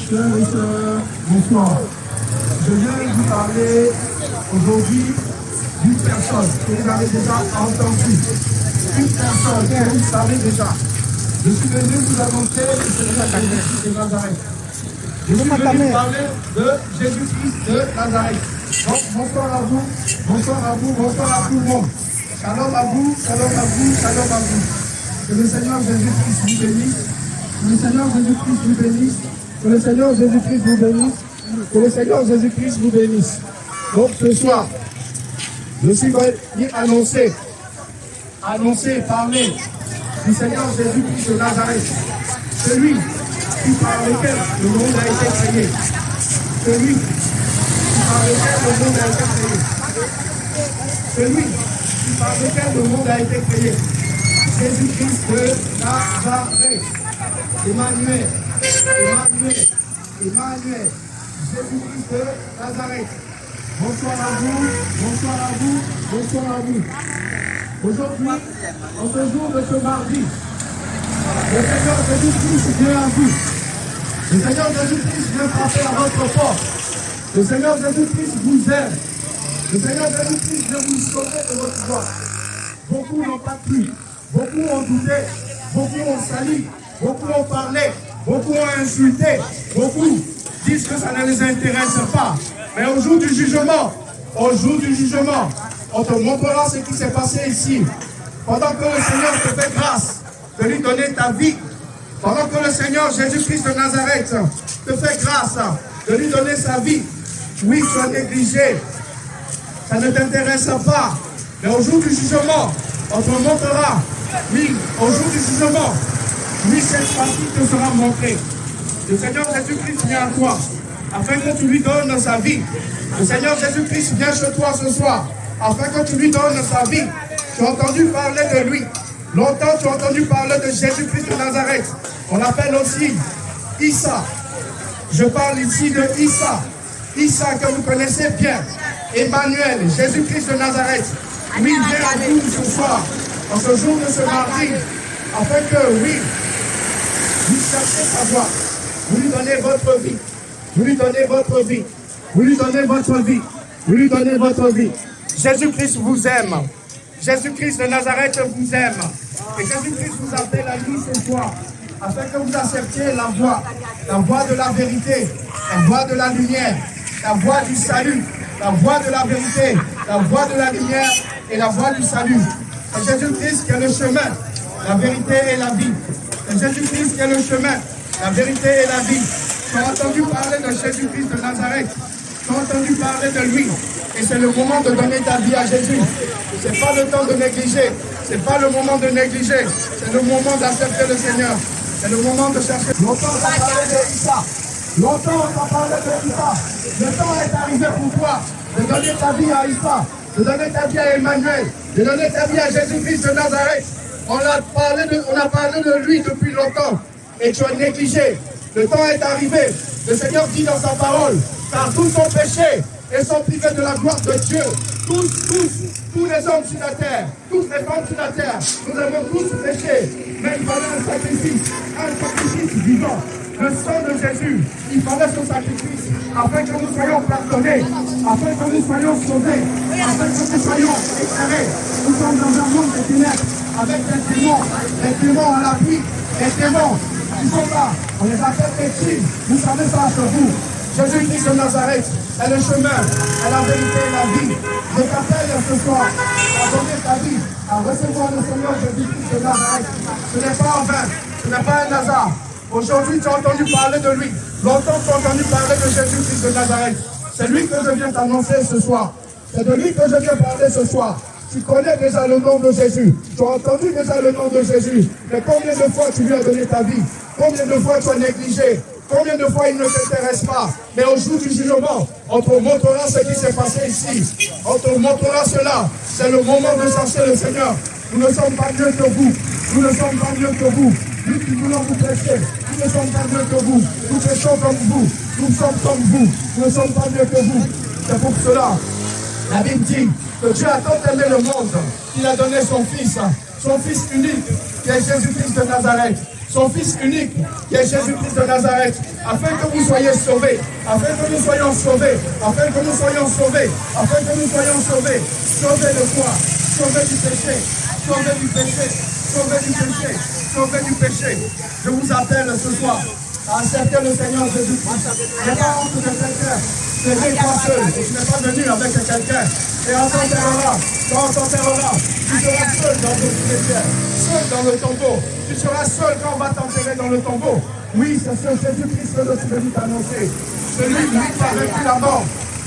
Frères et sœurs, bonsoir. Je viens vous parler aujourd'hui d'une personne que vous avez déjà entendue. Une personne que vous savez déjà. Je suis venu vous annoncer le Seigneur Jésus-Christ de Nazareth. Je suis venu vous parler de Jésus-Christ de Nazareth. Donc, bonsoir à vous, bonsoir à vous, bonsoir à tout le monde. Shalom à vous, shalom à vous, shalom à vous. Que le Seigneur Jésus-Christ vous bénisse. Que le Seigneur Jésus-Christ vous bénisse. Que le Seigneur Jésus-Christ vous bénisse. Que le Seigneur Jésus-Christ vous bénisse. Donc ce soir, je suis venu annoncer, parler du Seigneur Jésus-Christ de Nazareth. Celui qui par lequel le monde a été créé. Celui qui par lequel le monde a été créé. Celui qui par lequel le monde a été créé. Jésus-Christ de Nazareth. Emmanuel. Jésus-Christ de Nazareth. Bonsoir à vous, bonsoir à vous, bonsoir à vous. Aujourd'hui, en ce jour de ce mardi, le Seigneur Jésus-Christ vient à vous. Le Seigneur Jésus-Christ vient frapper à votre porte. Le Seigneur Jésus-Christ vous aime. Le Seigneur Jésus-Christ vient vous sauver de votre joie. Beaucoup n'ont pas cru, beaucoup ont douté, beaucoup ont sali, beaucoup ont parlé, beaucoup ont insulté, beaucoup disent que ça ne les intéresse pas. Mais au jour du jugement, on te montrera ce qui s'est passé ici. Pendant que le Seigneur te fait grâce de lui donner ta vie, pendant que le Seigneur Jésus-Christ de Nazareth te fait grâce de lui donner sa vie, oui, tu as négligé, ça ne t'intéresse pas. Mais au jour du jugement, on te montrera, oui, au jour du jugement, oui, cette fois-ci te sera montrée. Le Seigneur Jésus-Christ vient à toi, afin que tu lui donnes sa vie. Le Seigneur Jésus-Christ vient chez toi ce soir, afin que tu lui donnes sa vie. Tu as entendu parler de lui. Longtemps tu as entendu parler de Jésus-Christ de Nazareth. On l'appelle aussi Issa. Je parle ici de Issa. Issa que vous connaissez bien. Emmanuel, Jésus-Christ de Nazareth. Oui, il vient à vous ce soir, en ce jour de ce mardi, afin que, oui, vous cherchez sa voix. Vous lui donnez votre vie. Vous lui donnez votre vie. Vous lui donnez votre vie. Vous lui donnez votre vie. Jésus-Christ vous aime. Jésus-Christ de Nazareth vous aime. Et Jésus-Christ vous appelle à lui ce soir, afin que vous acceptiez la voie de la vérité, la voie de la lumière, la voie du salut, la voie de la vérité, la voie de la lumière et la voie du salut. C'est Jésus-Christ qui est le chemin, la vérité et la vie. C'est Jésus-Christ qui est le chemin, la vérité et la vie. Tu as entendu parler de Jésus-Christ de Nazareth. Tu as entendu parler de lui. Et c'est le moment de donner ta vie à Jésus. Ce n'est pas le temps de négliger. Ce n'est pas le moment de négliger. C'est le moment d'accepter le Seigneur. C'est le moment de chercher. Longtemps on t'a parlé de Issa. Longtemps on t'a parlé de Issa. Le temps est arrivé pour toi de donner ta vie à Issa. De donner ta vie à Emmanuel. De donner ta vie à Jésus-Christ de Nazareth. On a parlé de lui depuis longtemps. Et tu as négligé. Le temps est arrivé. Le Seigneur dit dans sa parole, car tous sont péchés et sont privés de la gloire de Dieu. Tous les hommes sur la terre, toutes les femmes sur la terre, nous avons tous péché. Mais il fallait un sacrifice vivant. Le sang de Jésus, il fallait ce sacrifice afin que nous soyons pardonnés, afin que nous soyons sauvés, afin que nous soyons éclairés. Nous sommes dans un monde de ténèbres avec des démons à l'appui, des démons. Ils sont là, on les appelle péchés. Vous savez ça sur vous. Jésus-Christ de Nazareth est le chemin, est la vérité et la vie. Je t'appelle ce soir à donner ta vie, à recevoir le Seigneur Jésus-Christ de Nazareth. Ce n'est pas en vain, ce n'est pas un hasard. Aujourd'hui, tu as entendu parler de lui. Longtemps, tu as entendu parler de Jésus-Christ de Nazareth. C'est lui que je viens t'annoncer ce soir. C'est de lui que je viens parler ce soir. Tu connais déjà le nom de Jésus. Tu as entendu déjà le nom de Jésus. Mais combien de fois tu lui as donné ta vie? Combien de fois tu as négligé? Combien de fois il ne t'intéresse pas? Mais au jour du jugement, on te montrera ce qui s'est passé ici. On te montrera cela. C'est le moment de chercher le Seigneur. Nous ne sommes pas mieux que vous. Nous ne sommes pas mieux que vous. Nous qui voulons vous prêcher, nous ne sommes pas mieux que vous. Nous prêchons comme vous. Nous sommes comme vous. Nous ne sommes pas mieux que vous. C'est pour cela, la Bible dit que Dieu a tant aimé le monde qu'il a donné son Fils unique, qui est Jésus-Christ de Nazareth. son Fils unique, qui est Jésus-Christ de Nazareth, afin que vous soyez sauvés, afin que nous soyons sauvés, afin que nous soyons sauvés, afin que nous soyons sauvés. Sauvés de quoi? Sauvés du péché, sauvés du péché, sauvés du péché, sauvés du péché. Je vous appelle ce soir à accepter le Seigneur Jésus-Christ. Il n'y a pas honte de quelqu'un. Ce n'est pas seul, tu n'es pas venu avec quelqu'un. Et on t'enterrera, quand on t'enterrera, tu seras seul dans ton cimetière, seul dans le tombeau. Tu seras seul quand on va t'enterrer dans le tombeau. Oui, c'est ce Jésus-Christ que je suis venu t'annoncer. Celui qui a vaincu la mort,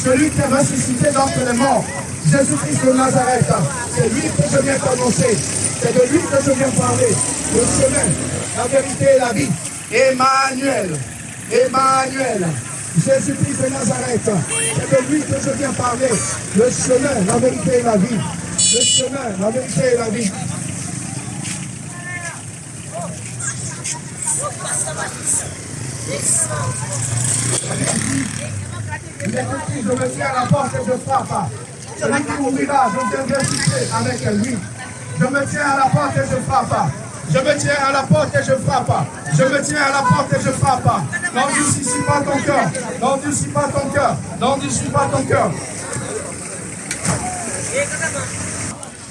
celui qui a ressuscité d'entre les morts. Jésus-Christ de Nazareth, c'est lui que je viens t'annoncer. C'est de lui que je viens parler. Le chemin, la vérité et la vie. Emmanuel, Emmanuel. Jésus-Christ de Nazareth, c'est de lui que je viens parler. Le chemin, la vérité et la vie. Le chemin, la vérité et la vie. Il est écrit, je me tiens à la porte et je frappe. Celui qui ouvrira, je viendrai souper avec lui. Je me tiens à la porte et je frappe. Je me tiens à la porte et je frappe. Je me tiens à la porte et je frappe. N'endurcis pas ton cœur. N'endurcis pas ton cœur. N'endurcis pas ton cœur.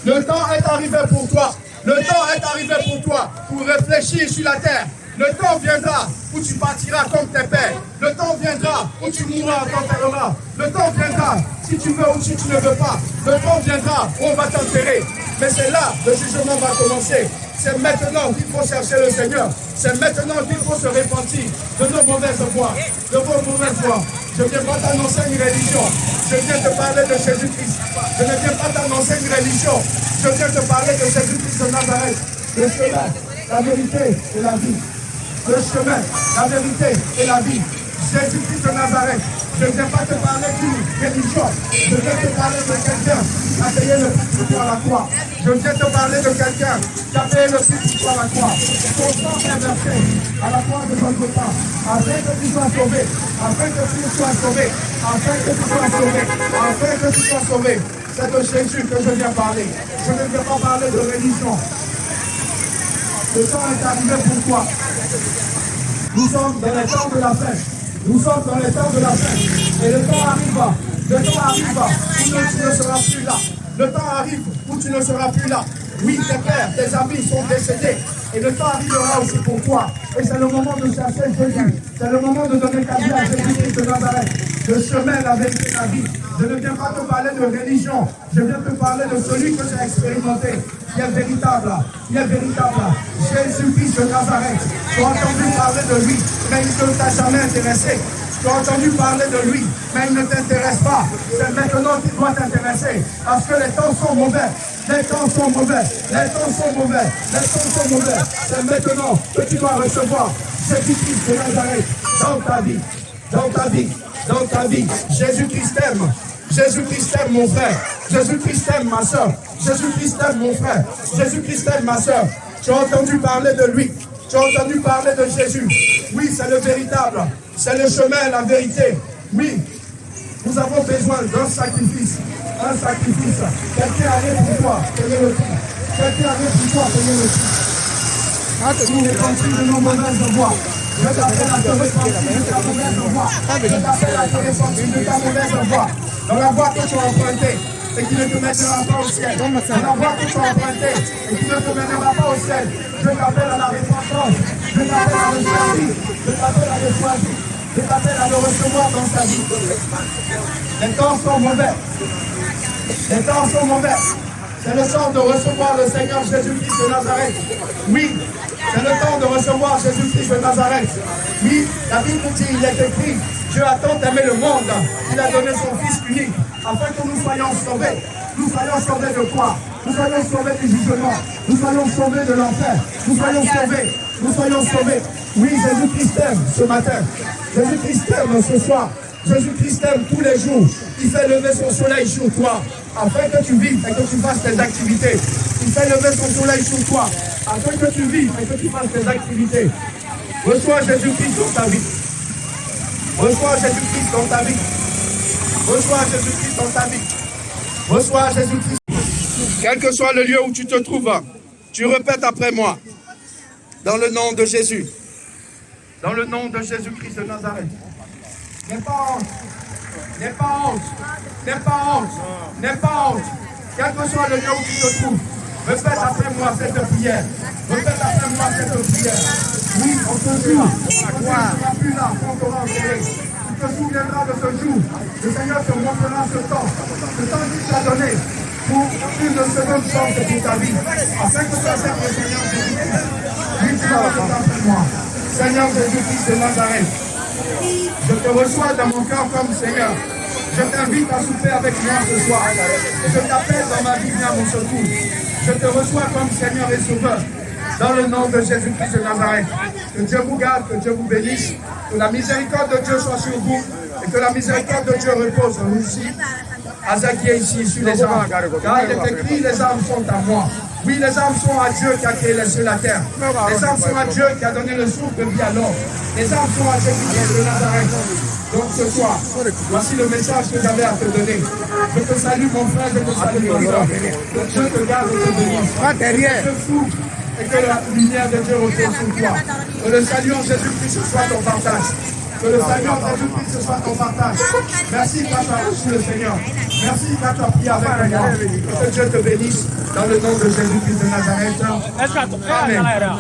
Le temps est arrivé pour toi. Le temps est arrivé pour toi pour réfléchir sur la terre. Le temps viendra où tu partiras comme tes pères. Le temps viendra où tu mourras quand tu t'enterreras. Le temps viendra si tu veux ou si tu ne veux pas. Le temps viendra où on va t'enterrer. Mais c'est là que le jugement va commencer. C'est maintenant qu'il faut chercher le Seigneur. C'est maintenant qu'il faut se repentir de nos mauvaises voies, de vos mauvaises voies. Je ne viens pas t'annoncer une religion. Je viens te parler de Jésus-Christ. Je ne viens pas t'annoncer une religion. Je viens te parler de Jésus-Christ de Nazareth. Le chemin, la vérité et la vie. Le chemin, la vérité et la vie. Jésus-Christ de Nazareth. Je ne viens pas te parler d'une religion. Je viens te parler de quelqu'un qui a payé le prix pour toi à la croix. Je viens te parler de quelqu'un qui a payé le prix pour toi à la croix. Son sang est versé à la croix de Golgotha, afin que tu sois sauvé, afin que tu sois sauvé, afin que tu sois sauvé, afin que tu sois sauvé. C'est de Jésus que je viens parler. Je ne viens pas parler de religion. Le temps est arrivé pour toi. Nous sommes dans les temps de la fête. Nous sommes dans les temps de la fête. Et le temps arrive. Le temps arrive où tu ne seras plus là. Le temps arrive où tu ne seras plus là. Oui, tes pères, tes amis sont décédés. Et le temps arrivera aussi pour toi. Et c'est le moment de chercher Jésus. C'est le moment de donner ta vie à Jésus-Christ de Nazareth. Le chemin, la vérité, la vie. Je ne viens pas te parler de religion. Je viens te parler de celui que j'ai expérimenté. Qui est véritable. Qui est véritable. Jésus-Christ de Nazareth. Tu as entendu parler de lui, mais il ne t'a jamais intéressé. Tu as entendu parler de lui, mais il ne t'intéresse pas. C'est maintenant qu'il doit t'intéresser. Parce que les temps sont mauvais. Les temps sont mauvais. Les temps sont mauvais. Les temps sont mauvais. C'est maintenant que tu dois recevoir Jésus-Christ de Nazareth dans ta vie. Dans ta vie. Dans ta vie. Jésus-Christ t'aime. Jésus-Christ t'aime mon frère. Jésus-Christ t'aime ma soeur. Jésus-Christ t'aime mon frère. Jésus-Christ t'aime ma soeur. Tu as entendu parler de lui. Tu as entendu parler de Jésus. Oui, c'est le véritable. C'est le chemin, la vérité. Oui, nous avons besoin d'un sacrifice. Un sacrifice. Quelqu'un arrive pour toi, payez le prix. Quelqu'un arrive pour toi, payez le prix. Nous repentir de nos mauvaises voies. Je t'appelle à te repentir de ta mauvaise voie. Je t'appelle à te repentir de ta mauvaise voie. Dans la voie que tu as empruntée et qui ne te mènera pas au ciel. Dans la voie que tu as empruntée et qui ne te mènera pas au ciel. Je t'appelle à la repentance. Je t'appelle à le choisir. Je t'appelle à le choisir. Je t'appelle à le recevoir dans ta vie. Les temps sont mauvais. Les temps sont mauvais. C'est le temps de recevoir le Seigneur Jésus-Christ de Nazareth. Oui, c'est le temps de recevoir Jésus-Christ de Nazareth. Oui, la Bible dit, il est écrit, Dieu a tant aimé le monde, il a donné son Fils unique, afin que nous soyons sauvés. Nous soyons sauvés de quoi? Nous soyons sauvés du jugement. Nous soyons sauvés de l'enfer. Nous soyons sauvés. Nous soyons sauvés. Oui, Jésus-Christ t'aime ce matin. Jésus-Christ t'aime ce soir. Jésus-Christ t'aime tous les jours. Il fait lever son soleil sur toi, afin que tu vives et que tu fasses tes activités. Il fait lever son soleil sur toi, afin que tu vives et que tu fasses tes activités. Reçois Jésus-Christ dans ta vie. Reçois Jésus-Christ dans ta vie. Reçois Jésus-Christ dans ta vie. Reçois Jésus-Christ. Quel que soit le lieu où tu te trouves, tu répètes après moi. Dans le nom de Jésus. Dans le nom de Jésus-Christ de Nazareth. N'aie pas honte. N'aie pas honte. N'aie pas honte. N'aie pas honte. Quel que soit le lieu où tu te trouves, répète après moi cette prière. Répète après moi cette prière. Oui, on te joue. Tu ne seras plus là quand on t'aura enterré. Tu te souviendras de ce jour. Le Seigneur te montrera ce temps qu'il t'a donné pour une seconde chance pour ta vie. Afin que tu acceptes le Seigneur Jésus-Christ. Oui, tu vas répéter après moi. Seigneur Jésus-Christ de Nazareth, je te reçois dans mon cœur comme Seigneur. Je t'invite à souper avec moi ce soir. Je t'appelle dans ma vie, viens à mon secours. Je te reçois comme Seigneur et Sauveur. Dans le nom de Jésus-Christ de Nazareth. Que Dieu vous garde, que Dieu vous bénisse. Que la miséricorde de Dieu soit sur vous. Et que la miséricorde de Dieu repose en vous ici. Azakié ici, sur les armes. Car il est écrit, les armes sont à moi. Oui, les armes sont à Dieu qui a créé les cieux et la terre. Les armes sont à Dieu qui a donné le souffle de vie à l'homme. Les armes sont à Jésus-Christ de Nazareth. Donc ce soir, voici le message que j'avais à te donner. Je te salue mon frère, je te salue mon frère. Que Dieu te garde et te bénisse. Que Dieu te souffle et que la lumière de Dieu repose sur toi. Que le salut en Jésus-Christ soit ton partage. Que le salut en Jésus-Christ soit ton partage. Merci quand tu as reçu le Seigneur. Merci quand tu as prié avec moi. Que Dieu te bénisse dans le nom de Jésus-Christ de Nazareth. Amen.